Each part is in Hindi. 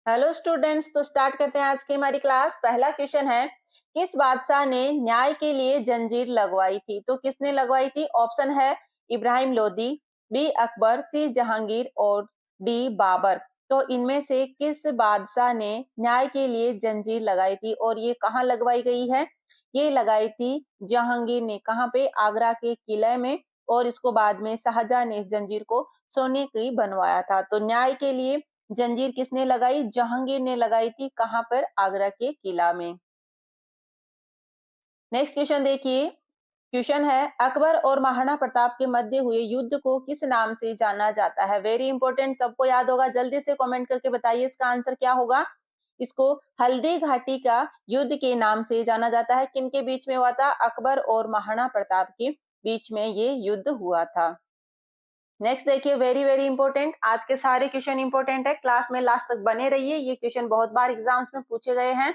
हेलो स्टूडेंट्स, तो स्टार्ट करते हैं आज की हमारी क्लास। पहला क्वेश्चन है, किस बादशाह ने न्याय के लिए जंजीर लगवाई थी? तो किसने लगवाई थी? ऑप्शन है इब्राहिम लोदी, बी अकबर, सी जहांगीर और डी बाबर। तो इनमें से किस बादशाह ने न्याय के लिए जंजीर लगाई थी और ये कहाँ लगवाई गई है? ये लगाई थी जहांगीर ने। कहाँ पे? आगरा के किले में। और इसको बाद में शाहजहां ने इस जंजीर को सोने की बनवाया था। तो न्याय के लिए जंजीर किसने लगाई? जहांगीर ने लगाई थी। कहां पर? आगरा के किला में। नेक्स्ट क्वेश्चन देखिए। क्वेश्चन है, अकबर और महाराणा प्रताप के मध्य हुए युद्ध को किस नाम से जाना जाता है? वेरी इंपॉर्टेंट, सबको याद होगा। जल्दी से कमेंट करके बताइए इसका आंसर क्या होगा। इसको हल्दी घाटी का युद्ध के नाम से जाना जाता है। किनके बीच में हुआ था? अकबर और महाराणा प्रताप के बीच में ये युद्ध हुआ था। नेक्स्ट देखिए, वेरी वेरी इंपॉर्टेंट। आज के सारे क्वेश्चन इंपॉर्टेंट है, क्लास में लास्ट तक बने रहिए। ये क्वेश्चन बहुत बार एग्जाम्स में पूछे गए हैं।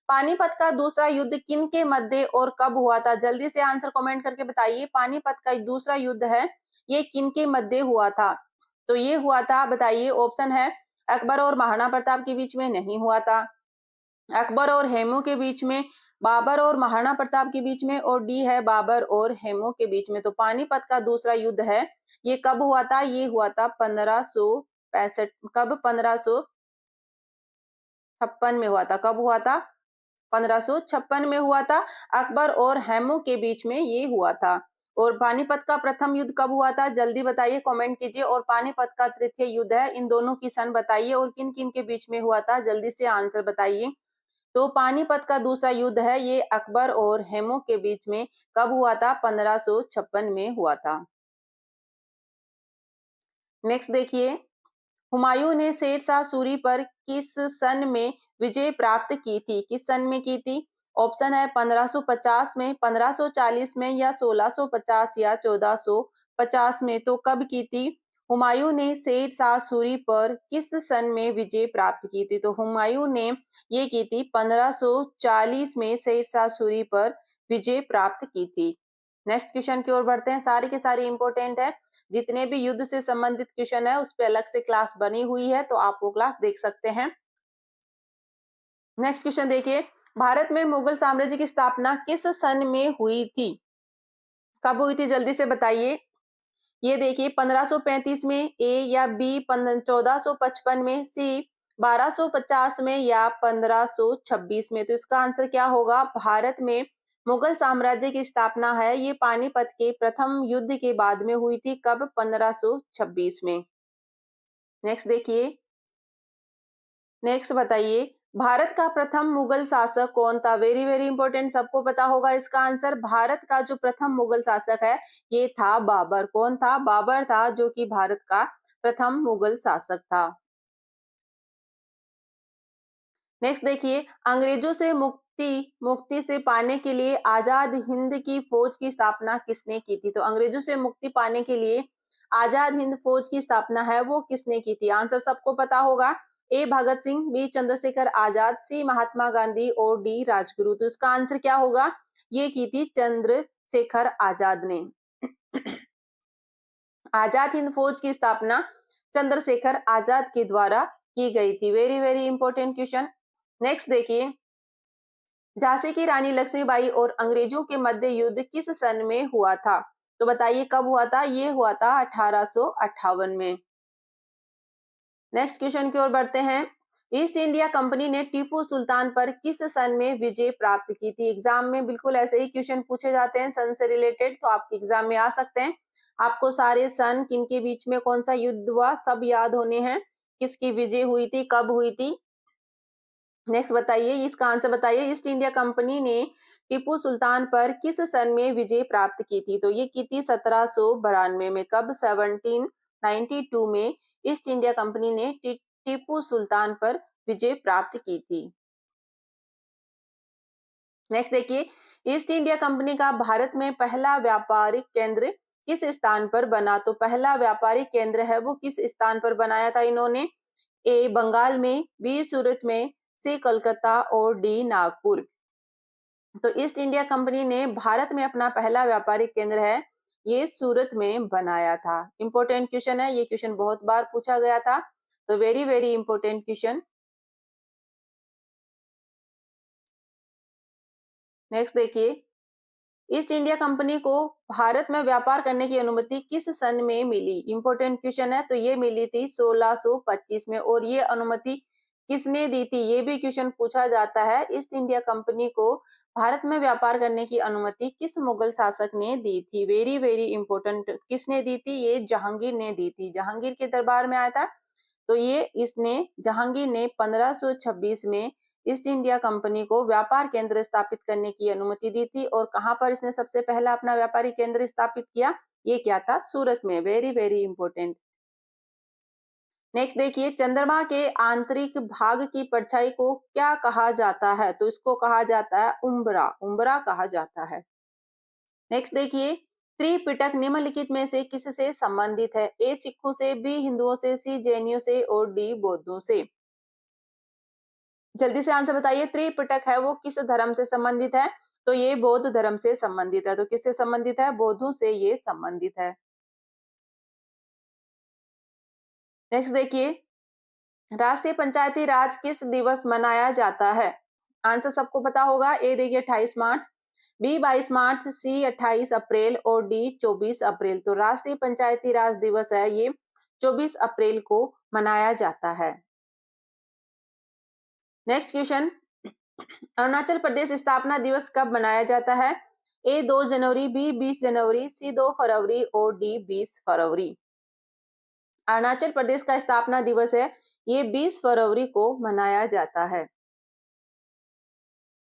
पानीपत का दूसरा युद्ध किन के मध्य और कब हुआ था? जल्दी से आंसर कमेंट करके बताइए। पानीपत का दूसरा युद्ध है, ये किन के मध्य हुआ था? तो ये हुआ था, बताइए। ऑप्शन है अकबर और महाराणा प्रताप के बीच में नहीं हुआ था, अकबर और हेमू के बीच में, बाबर और महाराणा प्रताप के बीच में, और डी है बाबर और हेमू के बीच में। तो पानीपत का दूसरा युद्ध है, ये कब हुआ था? ये हुआ था 1565। कब? 1556 में हुआ था। कब हुआ था? 1556 में हुआ था। अकबर और हेमू के बीच में ये हुआ था। और पानीपत का प्रथम युद्ध कब हुआ था? जल्दी बताइए, कमेंट कीजिए। और पानीपत का तृतीय युद्ध है, इन दोनों की सन बताइए और किन किन के बीच में हुआ था। जल्दी से आंसर बताइए। तो पानीपत का दूसरा युद्ध है, ये अकबर और हेमू के बीच में कब हुआ था? 1556 में हुआ था। नेक्स्ट देखिए, हुमायूं ने शेरशाह सूरी पर किस सन में विजय प्राप्त की थी? किस सन में की थी? ऑप्शन है 1550 में, 1540 में, या 1650 या 1450 में। तो कब की थी? हुमायूं ने शेरशाह सूरी पर किस सन में विजय प्राप्त की थी? तो हुमायूं ने ये की थी 1540 में शेरशाह सूरी पर विजय प्राप्त की थी। नेक्स्ट क्वेश्चन की ओर बढ़ते हैं। सारे के सारे इंपॉर्टेंट है। जितने भी युद्ध से संबंधित क्वेश्चन है उस पे अलग से क्लास बनी हुई है, तो आप वो क्लास देख सकते हैं। नेक्स्ट क्वेश्चन देखिए, भारत में मुगल साम्राज्य की स्थापना किस सन में हुई थी? कब हुई थी? जल्दी से बताइए। ये देखिए, 1535 में, ए या बी 1455 में, सी 1250 में, या 1526 में। तो इसका आंसर क्या होगा? भारत में मुगल साम्राज्य की स्थापना है, ये पानीपत के प्रथम युद्ध के बाद में हुई थी। कब? 1526 में। नेक्स्ट देखिए, नेक्स्ट बताइए, भारत का प्रथम मुगल शासक कौन था? वेरी वेरी इंपॉर्टेंट, सबको पता होगा इसका आंसर। भारत का जो प्रथम मुगल शासक है, ये था बाबर। कौन था? बाबर था, जो कि भारत का प्रथम मुगल शासक था। नेक्स्ट देखिए, अंग्रेजों से मुक्ति मुक्ति से पाने के लिए आजाद हिंद की फौज की स्थापना किसने की थी? तो अंग्रेजों से मुक्ति पाने के लिए आजाद हिंद फौज की स्थापना है, वो किसने की थी? आंसर सबको पता होगा। ए भगत सिंह, बी चंद्रशेखर आजाद, सी महात्मा गांधी और डी राजगुरु। तो इसका आंसर क्या होगा? ये की थी चंद्रशेखर आजाद ने। आजाद हिंद फौज की स्थापना चंद्रशेखर आजाद के द्वारा की गई थी। Very very important question. Next देखिए, झांसी की रानी लक्ष्मीबाई और अंग्रेजों के मध्य युद्ध किस सन में हुआ था? तो बताइए कब हुआ था? ये हुआ था 1858 में। नेक्स्ट क्वेश्चन की ओर बढ़ते हैं। ईस्ट इंडिया कंपनी ने टीपू सुल्तान पर किस सन में विजय प्राप्त की थी? एग्जाम में बिल्कुल ऐसे ही क्वेश्चन पूछे जाते हैं सन से रिलेटेड, तो आपके एग्जाम में आ सकते हैं। आपको सारे सन, किन के बीच में कौन सा युद्ध हुआ, सब याद होने हैं। किसकी विजय हुई थी, कब हुई थी। नेक्स्ट बताइए, इसका आंसर बताइए। ईस्ट इंडिया कंपनी ने टीपू सुल्तान पर किस सन में विजय प्राप्त की थी? तो ये की थी 1792 में। कब? 1792 में ईस्ट इंडिया कंपनी ने टीपू सुल्तान पर विजय प्राप्त की थी। नेक्स्ट देखिए, ईस्ट इंडिया कंपनी का भारत में पहला व्यापारिक केंद्र किस स्थान पर बना? तो पहला व्यापारिक केंद्र है, वो किस स्थान पर बनाया था इन्होंने? ए बंगाल में, बी सूरत में, सी कलकत्ता और डी नागपुर। तो ईस्ट इंडिया कंपनी ने भारत में अपना पहला व्यापारिक केंद्र है, ये सूरत में बनाया था। इंपॉर्टेंट क्वेश्चन है, ये क्वेश्चन बहुत बार पूछा गया था। तो very very important question. Next देखिए, ईस्ट इंडिया कंपनी को भारत में व्यापार करने की अनुमति किस सन में मिली? इंपॉर्टेंट क्वेश्चन है। तो ये मिली थी 1625 में। और ये अनुमति किसने दी थी? ये भी क्वेश्चन पूछा जाता है। ईस्ट इंडिया कंपनी को भारत में व्यापार करने की अनुमति किस मुगल शासक ने दी थी? Very very important. किसने दी थी? ये जहांगीर ने दी थी। जहांगीर के दरबार में आया था। तो ये इसने जहांगीर ने 1526 में ईस्ट इंडिया कंपनी को व्यापार केंद्र स्थापित करने की अनुमति दी थी। और कहां पर इसने सबसे पहला अपना व्यापारी केंद्र स्थापित किया? ये क्या था? सूरत में। Very very important. नेक्स्ट देखिए, चंद्रमा के आंतरिक भाग की परछाई को क्या कहा जाता है? तो इसको कहा जाता है उम्ब्रा। उम्ब्रा कहा जाता है। नेक्स्ट देखिए, त्रिपिटक निम्नलिखित में से किससे संबंधित है? ए सिखों से, बी हिंदुओं से, सी जैनियों से और डी बौद्धों से। जल्दी से आंसर बताइए। त्रिपिटक है वो किस धर्म से संबंधित है? तो ये बौद्ध धर्म से संबंधित है। तो किससे संबंधित है? बौद्धों से ये संबंधित है। नेक्स्ट देखिए, राष्ट्रीय पंचायती राज किस दिवस मनाया जाता है? आंसर सबको पता होगा। ए देखिए 28 मार्च, बी 22 मार्च, सी 28 अप्रैल और डी 24 अप्रैल। तो राष्ट्रीय पंचायती राज दिवस है ये 24 अप्रैल को मनाया जाता है। नेक्स्ट क्वेश्चन, अरुणाचल प्रदेश स्थापना दिवस कब मनाया जाता है? ए 2 जनवरी, बी 20 जनवरी, सी 2 फरवरी और डी 20 फरवरी। अरुणाचल प्रदेश का स्थापना दिवस है ये 20 फरवरी को मनाया जाता है।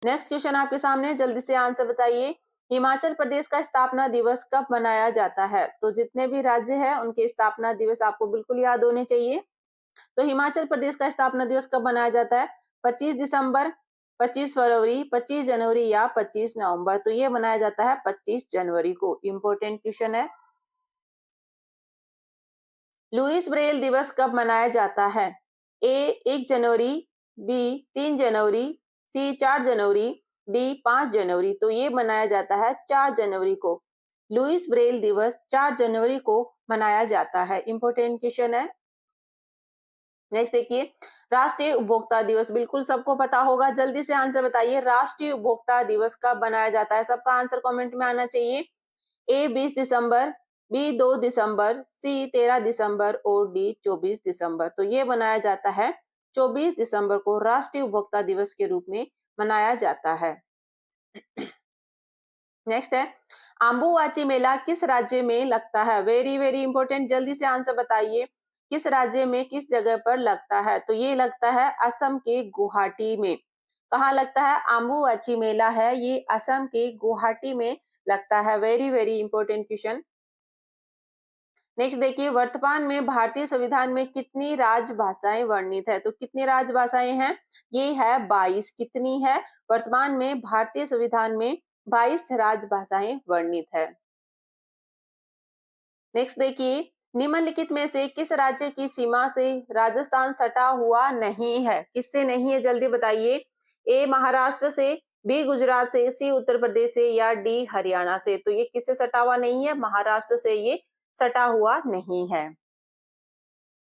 नेक्स्ट क्वेश्चन आपके सामने, जल्दी से आंसर बताइए। हिमाचल प्रदेश का स्थापना दिवस कब मनाया जाता है? तो जितने भी राज्य हैं उनके स्थापना दिवस आपको बिल्कुल याद होने चाहिए। तो हिमाचल प्रदेश का स्थापना दिवस कब मनाया जाता है? 25 दिसंबर, 25 फरवरी, 25 जनवरी या 25 नवंबर। तो ये मनाया जाता है 25 जनवरी को। इंपॉर्टेंट क्वेश्चन है। लुईस ब्रेल दिवस कब मनाया जाता है? ए 1 जनवरी, बी 3 जनवरी, सी 4 जनवरी, डी 5 जनवरी। तो ये मनाया जाता है 4 जनवरी को। लुईस ब्रेल दिवस 4 जनवरी को मनाया जाता है। इंपॉर्टेंट क्वेश्चन है। नेक्स्ट देखिए, राष्ट्रीय उपभोक्ता दिवस बिल्कुल सबको पता होगा। जल्दी से आंसर बताइए। राष्ट्रीय उपभोक्ता दिवस कब मनाया जाता है? सबका आंसर कमेंट में आना चाहिए। ए 20 दिसंबर, बी 2 दिसंबर, सी 13 दिसंबर और डी 24 दिसंबर। तो ये मनाया जाता है 24 दिसंबर को राष्ट्रीय उपभोक्ता दिवस के रूप में मनाया जाता है। नेक्स्ट है, आम्बुवाची मेला किस राज्य में लगता है? Very very important. जल्दी से आंसर बताइए। किस राज्य में, किस जगह पर लगता है? तो ये लगता है असम के गुवाहाटी में। कहाँ लगता है? आम्बुवाची मेला है ये असम के गुवाहाटी में लगता है। Very very important question. Next देखिए, वर्तमान में भारतीय संविधान में कितनी राजभाषाएं वर्णित है? तो कितनी राजभाषाएं हैं? ये है 22। कितनी है? वर्तमान में भारतीय संविधान में 22 राजभाषाएं वर्णित है। नेक्स्ट देखिए, निम्नलिखित में से किस राज्य की सीमा से राजस्थान सटा हुआ नहीं है? किससे नहीं है? जल्दी बताइए। ए महाराष्ट्र से, बी गुजरात से, सी उत्तर प्रदेश से या डी हरियाणा से। तो ये किससे सटा हुआ नहीं है? महाराष्ट्र से ये सटा हुआ नहीं है।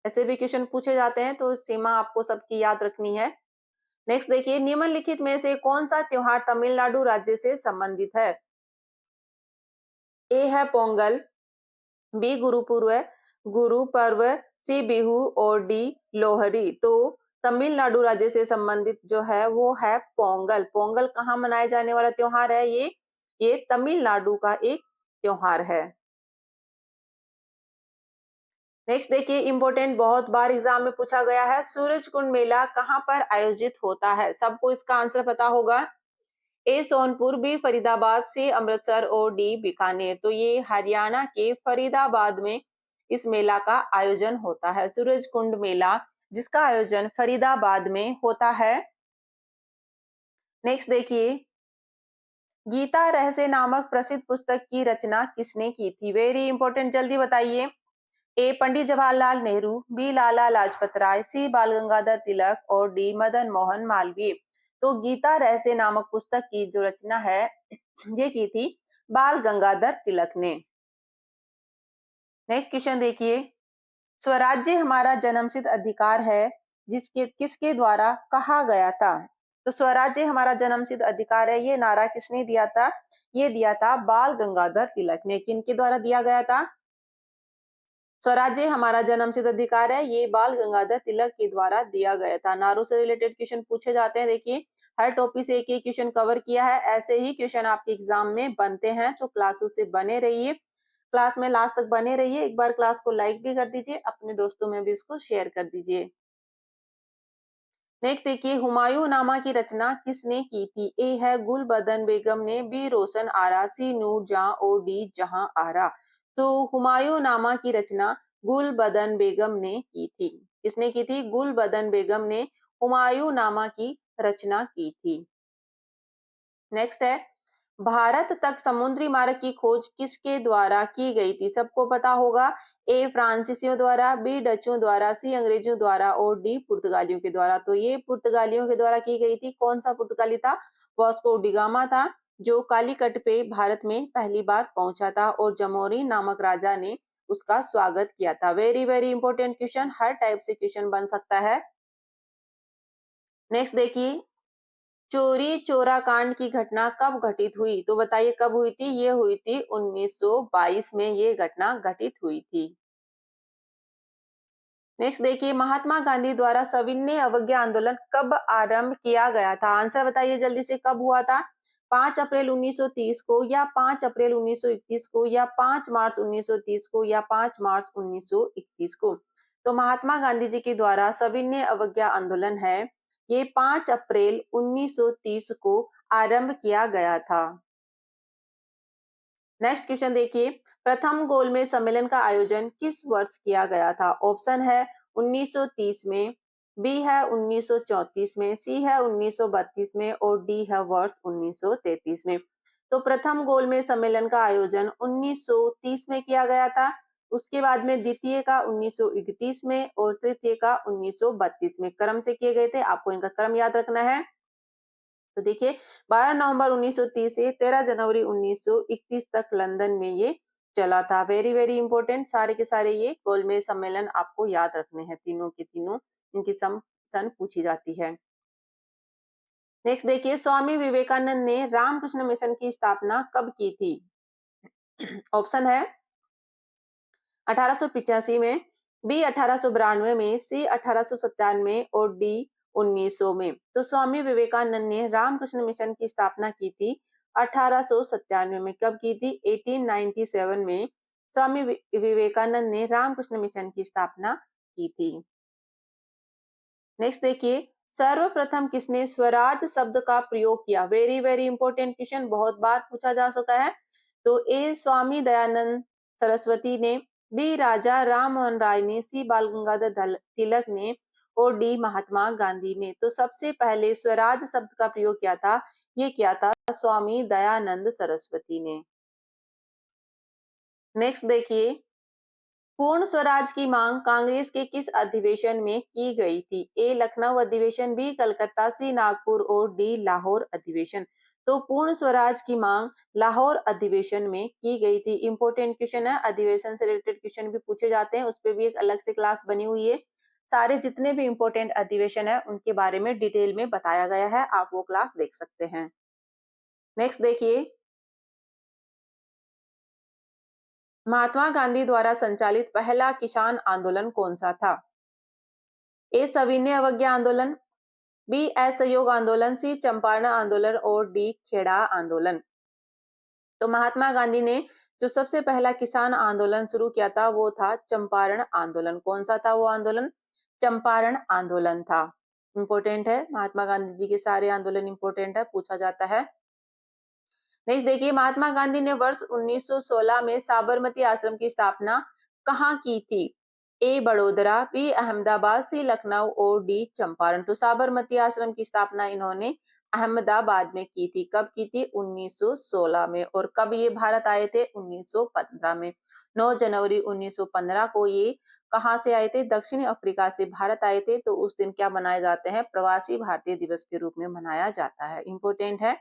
ऐसे भी क्वेश्चन पूछे जाते हैं तो सीमा आपको सबकी याद रखनी है। नेक्स्ट देखिए, निम्नलिखित में से कौन सा त्योहार तमिलनाडु राज्य से संबंधित है? ए है पोंगल, बी गुरुपूर्व, गुरु पर्व, सी बिहू और डी लोहड़ी। तो तमिलनाडु राज्य से संबंधित जो है वो है पोंगल। पोंगल कहाँ मनाए जाने वाला त्योहार है? ये तमिलनाडु का एक त्योहार है। नेक्स्ट देखिए, इंपॉर्टेंट, बहुत बार एग्जाम में पूछा गया है। सूरज कुंड मेला कहाँ पर आयोजित होता है? सबको इसका आंसर पता होगा। ए सोनपुर, बी फरीदाबाद, सी अमृतसर और डी बीकानेर। तो ये हरियाणा के फरीदाबाद में इस मेला का आयोजन होता है। सूरज कुंड मेला जिसका आयोजन फरीदाबाद में होता है। नेक्स्ट देखिए, गीता रहस्य नामक प्रसिद्ध पुस्तक की रचना किसने की थी? Very important. जल्दी बताइए। ए पंडित जवाहरलाल नेहरू, बी लाला लाजपत राय, सी बाल गंगाधर तिलक और डी मदन मोहन मालवीय। तो गीता रहस्य नामक पुस्तक की जो रचना है ये की थी बाल गंगाधर तिलक ने। नेक्स्ट क्वेश्चन देखिए, स्वराज्य हमारा जन्मसिद्ध अधिकार है जिसके किसके द्वारा कहा गया था? तो स्वराज्य हमारा जन्मसिद्ध अधिकार है, ये नारा किसने दिया था? ये दिया था बाल गंगाधर तिलक ने। किनके द्वारा दिया गया था? स्वराज्य हमारा जन्मसिद्ध अधिकार है, ये बाल गंगाधर तिलक के द्वारा दिया गया था। नारों से रिलेटेड क्वेश्चन पूछे जाते हैं। देखिए, हर टॉपिक से एक एक क्वेश्चन कवर किया है। ऐसे ही क्वेश्चन आपके एग्जाम में बनते हैं, तो क्लासों से बने रहिए, क्लास में लास्ट तक बने रहिए। एक बार क्लास को लाइक भी कर दीजिए, अपने दोस्तों में भी इसको शेयर कर दीजिए। नेक्स्ट देखिए, हुमायूं नामा की रचना किसने की थी? ए है गुलबदन बेगम ने, बी रोशन आरा, सी नूर जहां और डी जहां आरा। तो हुमायूं नामा की रचना गुलबदन बेगम ने की थी। किसने की थी? गुलबदन बेगम ने हुमायूं नामा की रचना की थी। नेक्स्ट है, भारत तक समुद्री मार्ग की खोज किसके द्वारा की गई थी? सबको पता होगा। ए फ्रांसीसियों द्वारा, बी डचों द्वारा, सी अंग्रेजों द्वारा और डी पुर्तगालियों के द्वारा। तो ये पुर्तगालियों के द्वारा की गई थी। कौन सा पुर्तगाली था? वास्को डी गामा था, जो कालीकट पे भारत में पहली बार पहुंचा था और जमोरी नामक राजा ने उसका स्वागत किया था। वेरी वेरी इंपॉर्टेंट क्वेश्चन, हर टाइप से क्वेश्चन बन सकता है। नेक्स्ट देखिए, चोरी चोरा कांड की घटना कब घटित हुई? तो बताइए कब हुई थी? ये हुई थी 1922 में, ये घटना घटित हुई थी। नेक्स्ट देखिए, महात्मा गांधी द्वारा सविनय अवज्ञा आंदोलन कब आरंभ किया गया था? आंसर बताइए जल्दी से, कब हुआ था? 5 अप्रैल 1930 को, या 5 अप्रैल 1931 को, या 5 मार्च 1930 को, या 5 मार्च 1931 को। तो महात्मा गांधी जी के द्वारा सविनय अवज्ञा आंदोलन है, ये 5 अप्रैल 1930 को आरंभ किया गया था। नेक्स्ट क्वेश्चन देखिए, प्रथम गोलमेज सम्मेलन का आयोजन किस वर्ष किया गया था? ऑप्शन है 1930 में, बी है 1934 में, सी है 1932 में और डी है वर्ष 1933 में। तो प्रथम गोलमेज सम्मेलन का आयोजन 1930 में किया गया था। उसके बाद में द्वितीय का 1931 में और तृतीय का 1932 में क्रम से किए गए थे। आपको इनका क्रम याद रखना है। तो देखिए, 12 नवंबर 1930 से 13 जनवरी 1931 तक लंदन में ये चला था। वेरी वेरी इंपॉर्टेंट, सारे के सारे ये गोलमेज सम्मेलन आपको याद रखने हैं, तीनों के तीनों। इनकी सन पूछी जाती है। नेक्स्ट देखिए, स्वामी विवेकानंद ने रामकृष्ण मिशन की स्थापना कब की थी? ऑप्शन है 1885 में, बी 1892 में, सी 1897 और डी 1900 में। तो स्वामी विवेकानंद ने रामकृष्ण मिशन की स्थापना की थी 1897 में। कब की थी? 1897 में स्वामी विवेकानंद ने रामकृष्ण मिशन की स्थापना की थी। नेक्स्ट देखिए, सर्वप्रथम किसने स्वराज शब्द का प्रयोग किया? वेरी वेरी इंपॉर्टेंट क्वेश्चन, बहुत बार पूछा जा चुका है। तो ए स्वामी दयानंद सरस्वती ने, बी राजा राम मोहन राय ने, सी बाल गंगाधर तिलक ने और डी महात्मा गांधी ने। तो सबसे पहले स्वराज शब्द का प्रयोग किया था, ये किया था स्वामी दयानंद सरस्वती ने। नेक्स्ट देखिए, पूर्ण स्वराज की मांग कांग्रेस के किस अधिवेशन में की गई थी? ए लखनऊ अधिवेशन, बी कलकत्ता, सी नागपुर और डी लाहौर अधिवेशन। तो पूर्ण स्वराज की मांग लाहौर अधिवेशन में की गई थी। इंपॉर्टेंट क्वेश्चन है, अधिवेशन से रिलेटेड क्वेश्चन भी पूछे जाते हैं, उस पर भी एक अलग से क्लास बनी हुई है। सारे जितने भी इंपॉर्टेंट अधिवेशन है उनके बारे में डिटेल में बताया गया है, आप वो क्लास देख सकते हैं। नेक्स्ट देखिए, महात्मा गांधी द्वारा संचालित पहला किसान आंदोलन कौन सा था? ए सविनय अवज्ञा आंदोलन, बी असहयोग आंदोलन, सी चंपारण आंदोलन और डी खेड़ा आंदोलन। तो महात्मा गांधी ने जो सबसे पहला किसान आंदोलन शुरू किया था वो था चंपारण आंदोलन। कौन सा था वो आंदोलन? चंपारण आंदोलन था। इंपॉर्टेंट है, महात्मा गांधी जी के सारे आंदोलन इंपॉर्टेंट है, पूछा जाता है। नेक्स्ट देखिए, महात्मा गांधी ने वर्ष 1916 में साबरमती आश्रम की स्थापना कहाँ की थी? ए बड़ोदरा, बी अहमदाबाद, सी लखनऊ और डी चंपारण। तो साबरमती आश्रम की स्थापना इन्होंने अहमदाबाद में की थी। कब की थी? 1916 में। और कब ये भारत आए थे? 1915 में। 9 जनवरी 1915 को ये कहाँ से आए थे? दक्षिण अफ्रीका से भारत आए थे। तो उस दिन क्या मनाए जाते हैं? प्रवासी भारतीय दिवस के रूप में मनाया जाता है। इंपॉर्टेंट है।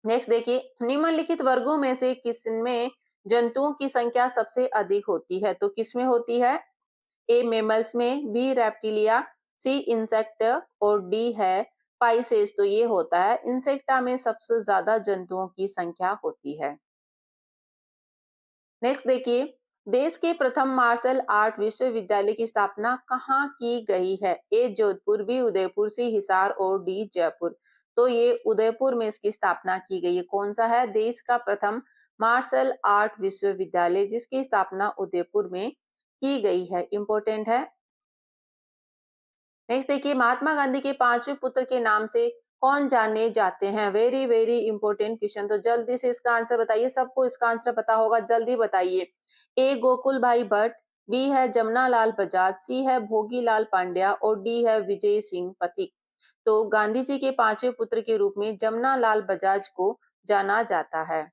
नेक्स्ट देखिए, निम्नलिखित वर्गों में से किसमें जंतुओं की संख्या सबसे अधिक होती है? तो किसमें होती है? ए मेमल्स में, बी रेप्टिलिया, सी इंसेक्ट और डी है स्पाइसेस, तो ये होता है इंसेक्टा में सबसे ज्यादा जंतुओं की संख्या होती है। नेक्स्ट देखिए, देश के प्रथम मार्शल आर्ट विश्वविद्यालय की स्थापना कहाँ की गई है? ए जोधपुर, बी उदयपुर, सी हिसार और डी जयपुर। तो ये उदयपुर में इसकी स्थापना की गई है। कौन सा है देश का प्रथम मार्शल आर्ट विश्वविद्यालय जिसकी स्थापना उदयपुर में की गई है? इंपॉर्टेंट है। नेक्स्ट देखिए, महात्मा गांधी के पांचवें पुत्र के नाम से कौन जाने जाते हैं? वेरी वेरी इंपॉर्टेंट क्वेश्चन, तो जल्दी से इसका आंसर बताइए। सबको इसका आंसर पता होगा, जल्दी बताइए। ए गोकुल भाई भट्ट, बी है जमुना लाल बजाज, सी है भोगी लाल पांड्या और डी है विजय सिंह पथिक। तो गांधी जी के पांचवें पुत्र के रूप में जमुना लाल बजाज को जाना जाता है।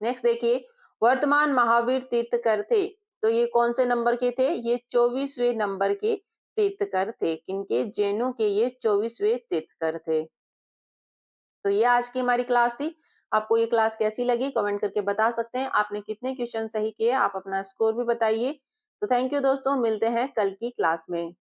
नेक्स्ट देखिए, वर्तमान महावीर तीर्थकर थे, तो ये कौन से नंबर के थे? ये 24वें नंबर के तीर्थकर थे। किनके? जैनों के ये 24वें तीर्थकर थे। तो ये आज की हमारी क्लास थी। आपको ये क्लास कैसी लगी कमेंट करके बता सकते हैं। आपने कितने क्वेश्चन सही किए, आप अपना स्कोर भी बताइए। तो थैंक यू दोस्तों, मिलते हैं कल की क्लास में।